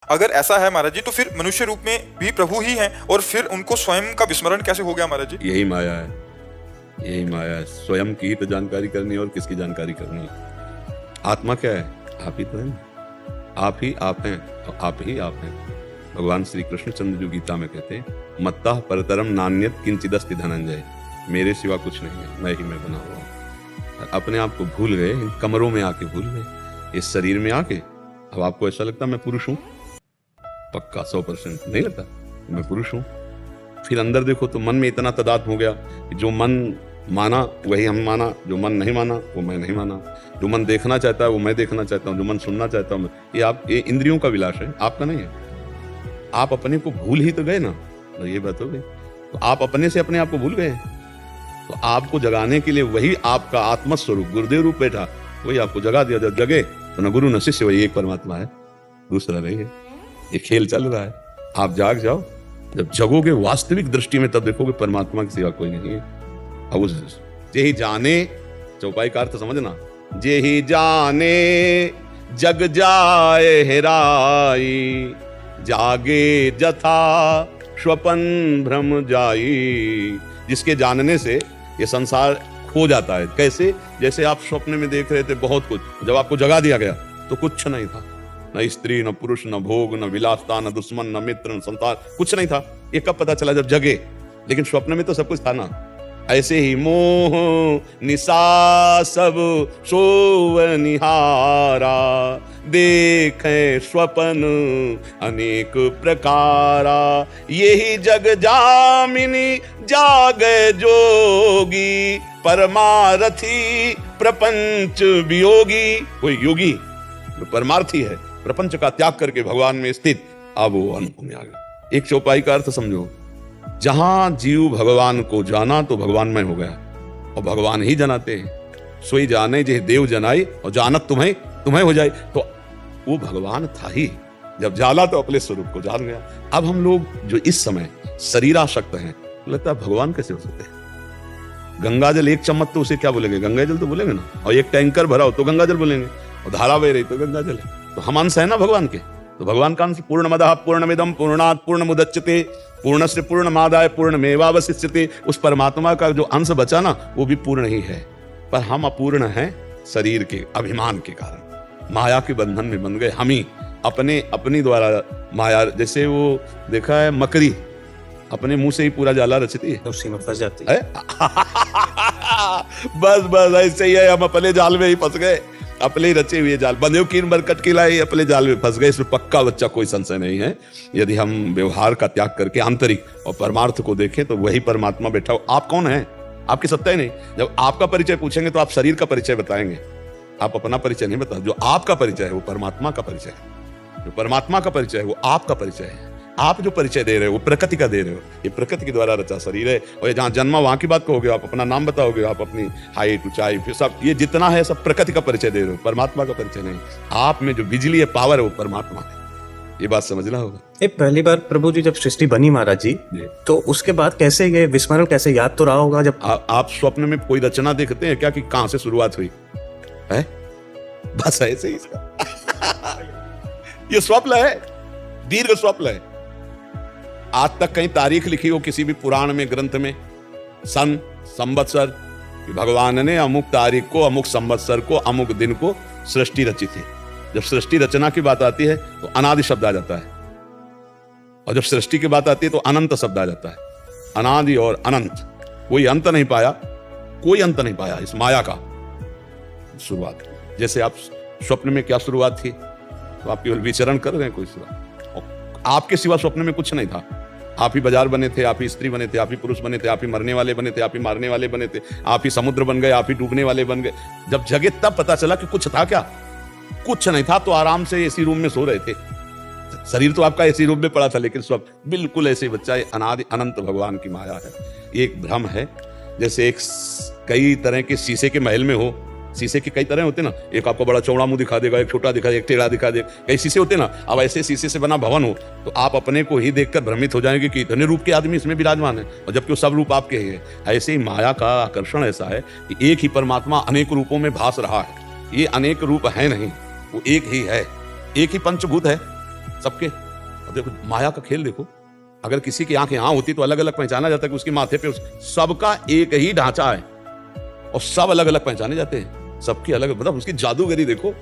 अगर ऐसा है महाराज जी, तो फिर मनुष्य रूप में भी प्रभु ही हैं, और फिर उनको स्वयं का विस्मरण कैसे हो गया महाराज जी? यही माया है, यही माया है। स्वयं की ही तो जानकारी करनी है, और किसकी जानकारी करनी है? आत्मा क्या है? आप ही तो है ना, आप ही आप हैं, और आप ही आप हैं। भगवान श्री कृष्णचंद्र जो गीता में कहते हैं, मत्ता परतरम नान्यत किंचिदस्ति धनंजय, मेरे सिवा कुछ नहीं है, मैं ही मैं बना हुआ हूं। अपने आप को भूल गए, इन कमरों में आके भूल गए, इस शरीर में आके। अब आपको ऐसा लगता मैं पुरुष हूं? पक्का 100% नहीं लगता मैं पुरुष हूं। फिर अंदर देखो तो मन में इतना तादाद हो गया कि जो मन माना वही हम माना, जो मन नहीं माना वो मैं नहीं माना, जो मन देखना चाहता है वो मैं देखना चाहता हूँ, जो मन सुनना चाहता हूँ ये इंद्रियों का विलास है, आपका नहीं है। आप अपने को भूल ही तो गए ना, तो ये बात हो गई। तो आप अपने से अपने आप को भूल गए, तो आपको जगाने के लिए वही आपका आत्मस्वरूप गुरुदेव रूप बैठा, वही आपको जगा दिया। जब जगे तो न गुरु न शिष्य, वही एक परमात्मा है, दूसरा नहीं है। ये खेल चल रहा है, आप जाग जाओ। जब जगोगे वास्तविक दृष्टि में, तब देखोगे परमात्मा की सिवा कोई नहीं है। अब जे ही जाने, चौपाई का अर्थ समझना, जे ही जाने जग जाए हेराई, जागे जथा स्वपन भ्रम जाई। जिसके जानने से ये संसार खो जाता है। कैसे? जैसे आप स्वप्न में देख रहे थे बहुत कुछ, जब आपको जगा दिया गया तो कुछ नहीं था, न स्त्री, न पुरुष, न भोग, न विलासता, न दुश्मन, न मित्र, न संतान, कुछ नहीं था। ये कब पता चला? जब जगे। लेकिन स्वप्न में तो सब कुछ था ना। ऐसे ही मोह निशा सब सोव निहारा, देखे स्वपन अनेक प्रकारा। यही जग जामिनी जागे जोगी, परमारथी प्रपंच वियोगी। कोई योगी परमार्थी है, प्रपंच का त्याग करके भगवान में स्थित, अब वो अनुभव में आ गया। एक चौपाई का अर्थ समझो, जहां जीव भगवान को जाना तो भगवान हो गया, और भगवान ही जनाते हैं। सोई जाने जे देव जनाई, और जानत तुम्हें तुम्हें हो जाए। तो वो भगवान था ही, जब जाला तो अपने स्वरूप को जान गया। अब हम लोग जो इस समय शरीरासक्त हैं, लगता है भगवान कैसे हो सकते हैं? गंगा जल एक चम्मच तो उसे क्या बोलेंगे? गंगा जल तो बोलेंगे ना। और एक टैंकर भरा हो तो गंगा जल बोलेंगे, और धारा बह रही तो गंगा जल है। तो हम अंश है ना भगवान के। तो भगवान का अंश पूर्णमदः पूर्णमिदं पूर्णात् पूर्णमुदच्यते पूर्णस्य पूर्णमादाय पूर्णमेवावशिष्यते। उस परमात्मा का जो अंश बचा ना, वो भी पूर्ण ही है। पर हम अपूर्ण हैं शरीर के अभिमान के कारण, माया के बंधन में बन गए। हम ही अपनी द्वारा माया, जैसे वो देखा है मकड़ी अपने मुंह से ही पूरा जाला रचती है, उसी में फंस जाती है। बस ऐसे ही है, हम अपने जाल में ही फंस गए, अपने रचे हुए जाल। बंधे कीन बरकट के लाए, अपने जाल में फंस गए। इसमें पक्का बच्चा कोई संशय नहीं है। यदि हम व्यवहार का त्याग करके आंतरिक और परमार्थ को देखें तो वही परमात्मा बैठा हो। आप कौन है? आपकी सत्ता ही नहीं। जब आपका परिचय पूछेंगे तो आप शरीर का परिचय बताएंगे, आप अपना परिचय नहीं बता। जो आपका परिचय है वो परमात्मा का परिचय है, जो परमात्मा का परिचय है वो आपका परिचय है। आप जो परिचय दे रहे हो वो प्रकृति का दे रहे हो। ये प्रकृति के द्वारा रचा शरीर है, और ये जहाँ जन्मा वहां की बात कहोगे, आप अपना नाम बताओगे, आप अपनी हाइट ऊंचाई फिर सब, ये जितना है सब प्रकृति का परिचय दे रहे हो, परमात्मा का परिचय नहीं। आप में जो बिजली है, पावर है, वो परमात्मा है। ये बात समझना होगा। पहली बार प्रभु जी जब सृष्टि बनी महाराज जी, तो उसके बाद कैसे ये विस्मरण कैसे याद तो रहा होगा? जब आप स्वप्न में कोई रचना देखते हैं क्या कि कहां से शुरुआत हुई है? बस ऐसे ही इसका ये स्वप्न है, दीर्घ स्वप्न है। आज तक कहीं तारीख लिखी हो किसी भी पुराण में, ग्रंथ में, सन संवत्सर, कि भगवान ने अमुक तारीख को, अमुक संवत्सर को, अमुक दिन को सृष्टि रची थी। जब सृष्टि रचना की बात आती है तो अनादि शब्द आ जाता है, और जब सृष्टि की बात आती है तो अनंत शब्द आ जाता है। अनादि और अनंत, कोई अंत नहीं पाया, कोई अंत नहीं पाया इस माया का। शुरुआत जैसे आप स्वप्न में क्या शुरुआत थी, तो आप केवल विचरण कर रहे हैं, कोई शुरुआत आपके सिवा स्वप्न में कुछ नहीं था। आप ही बाजार बने थे, आप ही स्त्री बने थे, आप ही पुरुष बने थे, आप ही मरने वाले बने थे, आप ही मारने वाले बने थे, आप ही समुद्र बन गए, आप ही डूबने वाले बन गए। जब जगे तब पता चला कि कुछ था क्या? कुछ नहीं था। तो आराम से एसी रूम में सो रहे थे, शरीर तो आपका एसी रूम में पड़ा था, लेकिन सब बिल्कुल ऐसे बच्चा है। अनादि अनंत भगवान की माया है। एक भ्रम है, जैसे एक कई तरह के शीशे के महल में हो, शीशे के कई तरह होते ना, एक आपको बड़ा चौड़ा मुंह दिखा देगा, एक छोटा दिखा देगा, एक टेढ़ा दिखा देगा, कई शीशे होते ना। अब ऐसे शीशे से बना भवन हो तो आप अपने को ही देखकर भ्रमित हो जाएंगे कि इतने रूप के आदमी इसमें विराजमान है, और जबकि वो सब रूप आपके ही है। ऐसे ही माया का आकर्षण ऐसा है कि एक ही परमात्मा अनेक रूपों में भास रहा है। ये अनेक रूप है नहीं, वो एक ही है, एक ही पंचभूत है। सबके। अब देखो माया का खेल देखो, अगर किसी की आंख यहां होती तो अलग अलग पहचाना जाता कि उसके माथे पे सबका एक ही ढांचा है और सब अलग अलग पहचाने जाते हैं, सबकी अलग, मतलब उसकी जादूगरी देखो,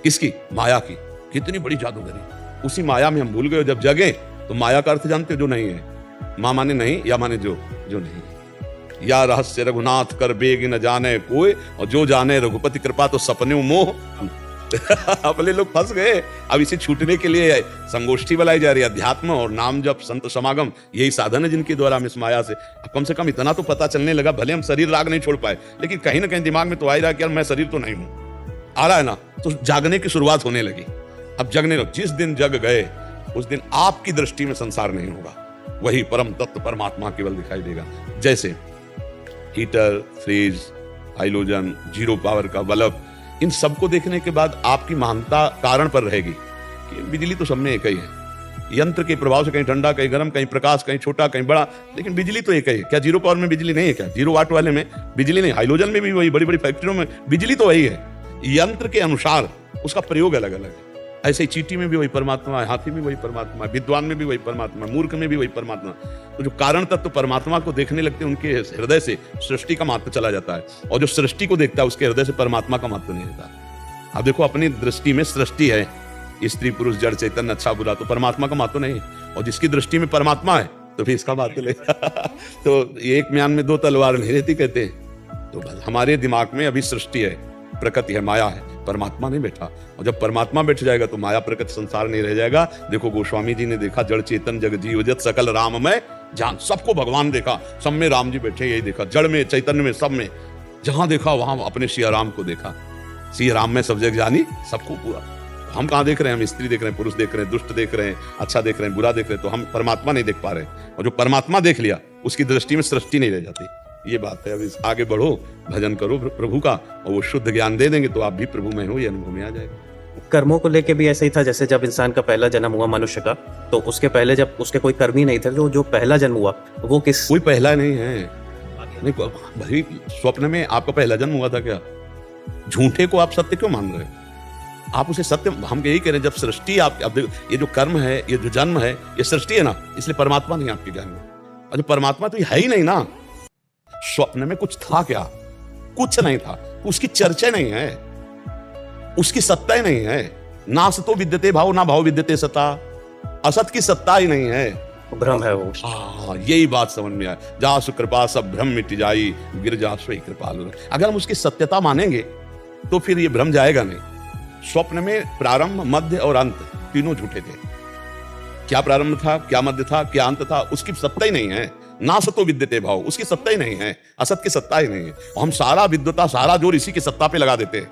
किसकी? माया की। कितनी बड़ी जादूगरी। उसी माया में हम भूल गए। जब जगे तो माया का अर्थ जानते हो, जो नहीं है। मां माने नहीं, या माने जो नहीं। या रहस्य रघुनाथ कर बेग न जाने कोई, और जो जाने रघुपति कृपा तो सपने मोह। अपने लोग फंस गए। अब इसे छूटने के लिए संगोष्ठी बुलाई जा रही है, अध्यात्म और नाम जप, संत समागम, यही साधन है जिनके द्वारा हम इस माया से कम से कम इतना तो पता चलने लगा। भले हम शरीर राग नहीं छोड़ पाए, लेकिन कहीं ना कहीं दिमाग में तो आ ही रहा कि यार मैं शरीर तो नहीं हूं, आ रहा है ना, तो जागने की शुरुआत होने लगी। अब जगने लग, जिस दिन जग गए उस दिन आपकी दृष्टि में संसार नहीं होगा, वही परम तत्व परमात्मा केवल दिखाई देगा। जैसे heater, fridge, halogen, zero power का बल्ब, इन सबको देखने के बाद आपकी महानता कारण पर रहेगी कि बिजली तो सब में एक ही है। यंत्र के प्रभाव से कहीं ठंडा, कहीं गर्म, कहीं प्रकाश, कहीं छोटा, कहीं बड़ा, लेकिन बिजली तो एक ही है। क्या जीरो पावर में बिजली नहीं है? क्या जीरो वाट वाले में बिजली नहीं? हाइलोजन में भी वही, बड़ी बड़ी फैक्ट्रियों में बिजली तो वही है। यंत्र के अनुसार उसका प्रयोग अलग अलग है। ऐसे ही चींटी में भी वही परमात्मा है, हाथी में वही परमात्मा है, विद्वान में भी वही परमात्मा है, मूर्ख में भी वही परमात्मा। तो जो कारण तत्व परमात्मा को देखने लगते हैं, उनके हृदय से सृष्टि का महत्व चला जाता है, और जो सृष्टि को देखता है उसके हृदय से परमात्मा का महत्व नहीं रहता। अब देखो अपनी दृष्टि में सृष्टि है, स्त्री पुरुष जड़ चैतन्य अच्छा बुरा, तो परमात्मा का महत्व नहीं, और जिसकी दृष्टि में परमात्मा है तो फिर इसका महत्व ले। तो एक म्यान में दो तलवार नहीं रहती कहते हैं। तो बस हमारे दिमाग में अभी सृष्टि है, प्रकृति है, माया है, परमात्मा नहीं बैठा। और जब परमात्मा बैठ जाएगा तो माया प्रकृति संसार नहीं रह जाएगा। देखो गोस्वामी जी ने देखा, जड़ चेतन जग जीव जत सकल राम में जान, सबको भगवान देखा, सब में राम जी बैठे, यही देखा, जड़ में, चैतन्य में, सब में, जहां देखा वहां अपने सिया राम को देखा। सिया राम में सब जग जानी, सबको पूरा। हम कहां देख रहे हैं? हम स्त्री देख रहे हैं, पुरुष देख रहे हैं, दुष्ट देख रहे हैं, अच्छा देख रहे हैं, बुरा देख रहे हैं, तो हम परमात्मा नहीं देख पा रहे। और जो परमात्मा देख लिया उसकी दृष्टि में सृष्टि नहीं रह जाती। ये बात है। अब आगे बढ़ो, भजन करो प्रभु का, और वो शुद्ध ज्ञान दे देंगे तो आप भी प्रभु में हो, ये अनुभव में आ जाएगा। कर्मों को लेके भी ऐसा ही था, जैसे जब इंसान का पहला जन्म हुआ मनुष्य का, तो उसके पहले जब उसके कोई कर्म ही नहीं थे, जो पहला जन्म हुआ वो किस? कोई पहला नहीं है। नहीं, भाई स्वप्न में आपका पहला जन्म हुआ था क्या? झूठे को आप सत्य क्यों मान रहे हो? आप उसे सत्य, हम यही कह रहे हैं, जब सृष्टि आप, अब देखो ये जो कर्म है, ये जो जन्म है, ये सृष्टि है ना, इसलिए परमात्मा नहीं आपके ज्ञान में। और जो परमात्मा तो ये है ही नहीं ना। स्वप्न में कुछ था क्या? कुछ नहीं था, उसकी चर्चा नहीं है, उसकी सत्ता ही नहीं है। ना सतो विद्यते भाव, ना भाव विद्यते सत्ता, असत की सत्ता ही नहीं है, भ्रम है वो। यही बात समझ में आया। जा सुकृपा सब भ्रम मिट जाई, गिर जा सोई कृपालु। अगर हम उसकी सत्यता मानेंगे तो फिर ये भ्रम जाएगा नहीं। स्वप्न में प्रारंभ, मध्य और अंत तीनों झूठे थे। क्या प्रारंभ था, क्या मध्य था, क्या अंत था, उसकी सत्ता ही नहीं है। ना सतो विद्यते भाव, उसकी सत्ता ही नहीं है, असत की सत्ता ही नहीं है। और हम सारा विद्वता, सारा जोर इसी की सत्ता पे लगा देते हैं,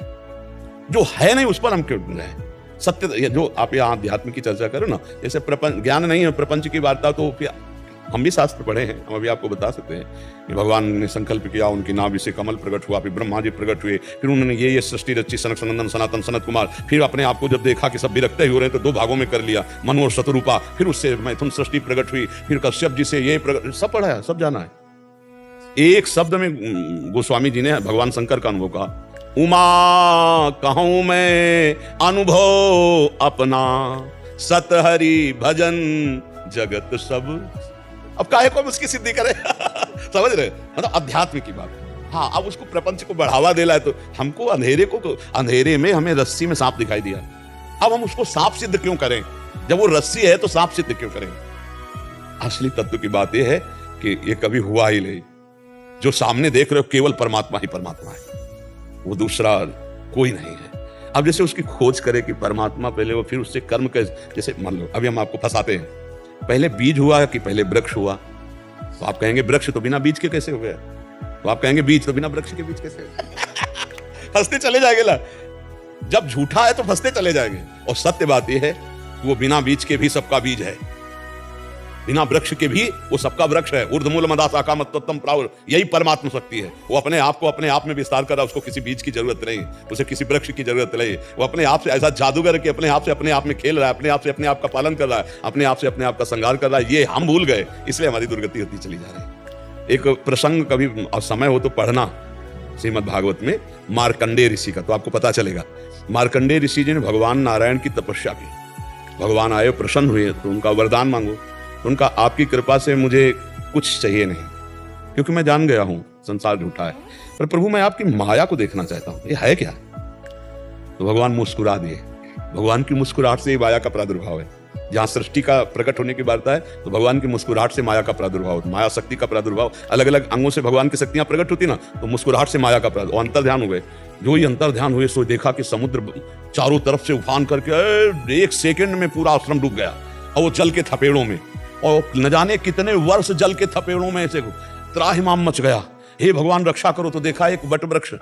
जो है नहीं उस पर हम क्यों रहे। सत्य, जो आप यहाँ अध्यात्म की चर्चा करो ना, जैसे प्रपंच ज्ञान नहीं है, प्रपंच की वार्ता, तो फिर हम भी शास्त्र पढ़े हैं, हम अभी आपको बता सकते हैं कि भगवान ने संकल्प किया, उनकी नाभि से कमल प्रकट हुआ, फिर ब्रह्मा जी प्रकट हुए, फिर उन्होंने ये सृष्टि रची, सनक सनंदन सनातन सनत कुमार, फिर अपने आप को जब देखा कि सब विरक्त हो रहे हैं तो दो भागों में कर लिया, मनु और शतरूपा, फिर उससे मैथुन सृष्टि प्रकट हुई, फिर कश्यप जी से ये प्रकट, सब पढ़ा है, सब जाना है। एक शब्द में गोस्वामी जी ने भगवान शंकर का अनुभव कहा, उमा कहूं मैं अनुभव अपना, सत हरि भजन जगत सब। अब काहे को उसकी सिद्धि करे। समझ रहे, मतलब अध्यात्म की बात। हाँ, अब उसको प्रपंच को बढ़ावा देना है, तो हमको अंधेरे को, तो अंधेरे में हमें रस्सी में सांप दिखाई दिया, अब हम उसको सांप सिद्ध क्यों करें? जब वो रस्सी है तो सांप सिद्ध क्यों करें? असली तत्व की बात यह है कि ये कभी हुआ ही नहीं। जो सामने देख रहे हो केवल परमात्मा ही परमात्मा है, वो दूसरा कोई नहीं है। अब जैसे उसकी खोज करे कि परमात्मा पहले हो, फिर उससे कर्म कैसे, जैसे मान लो अभी हम आपको फंसाते हैं, पहले बीज हुआ कि पहले वृक्ष हुआ? तो आप कहेंगे वृक्ष तो बिना बीज के कैसे हो गया? तो आप कहेंगे बीज तो बिना वृक्ष के बीज कैसे? फंसते चले जाएंगे ना। जब झूठा है तो फंसते चले जाएंगे, और सत्य बात यह है कि वो बिना बीज के भी सबका बीज है, बिना वृक्ष के भी वो सबका वृक्ष है। ऊर्ध्वमूल मदा शाखा मत्तम प्रावुर, यही परमात्मा शक्ति है। वो अपने आप को अपने आप में विस्तार कर रहा है, उसको किसी बीज की जरूरत नहीं, उसे किसी वृक्ष की जरूरत नहीं। वो अपने आप से ऐसा जादूगर के अपने आप में खेल रहा है, अपने आप से अपने आप का पालन कर रहा है, अपने आप से अपने आप का संहार कर रहा है। ये हम भूल गए, इसलिए हमारी दुर्गति होती चली जा रही है। एक प्रसंग कभी समय हो तो पढ़ना श्रीमद् भागवत में, मार्कंडेय ऋषि का, तो आपको पता चलेगा। मार्कंडेय ऋषि जी ने भगवान नारायण की तपस्या की, भगवान आए, प्रसन्न हुए, तो उनका वरदान मांगो। तो उनका आपकी कृपा से मुझे कुछ चाहिए नहीं, क्योंकि मैं जान गया हूं संसार झूठा है, पर प्रभु मैं आपकी माया को देखना चाहता हूं, ये है क्या? तो भगवान मुस्कुरा दिए। भगवान की मुस्कुराहट से ही माया का प्रादुर्भाव है। जहां सृष्टि का प्रकट होने की वार्ता है, तो भगवान की मुस्कुराहट से माया का प्रादुर्भाव, माया शक्ति का प्रादुर्भाव। अलग अलग अंगों से भगवान की शक्तियां प्रकट होती ना, तो मुस्कुराहट से माया का प्रादुर्भाव। अंतर ध्यान हो गए। जो ही अंतर ध्यान हुए, सो देखा कि समुद्र चारों तरफ से उफान करके 1 सेकंड में पूरा आश्रम डूब गया, और वो जल के थपेड़ों में, और न जाने कितने वर्ष जल के थपेड़ों में से त्राहिमाम मच गया। हे भगवान रक्षा करो। तो देखा एक वट वृक्ष,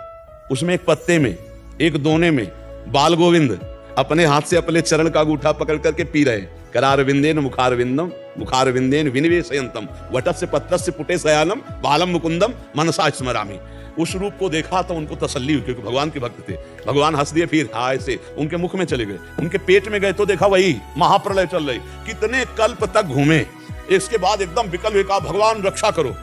उसमें एक पत्ते में, एक दोने में बाल गोविंद अपने हाथ से अपने चरण का अंगूठा पकड़ करके पी रहे। करारविंदेन मुखारविंदम मुखारविंदेन विनिवेशयंतम वटस्य पत्रस्य पुटे शयानम बालम मुकुंदम मनसा स्मरामि। उस रूप को देखा तो उनको तसल्ली हुई, क्योंकि भगवान के भक्त थे। भगवान हंस दिए, फिर हाय से उनके मुख में चले गए। उनके पेट में गए तो देखा वही महाप्रलय चल रही। कितने कल्प तक घूमे, इसके बाद एकदम विकल हुए, कहा भगवान रक्षा करो।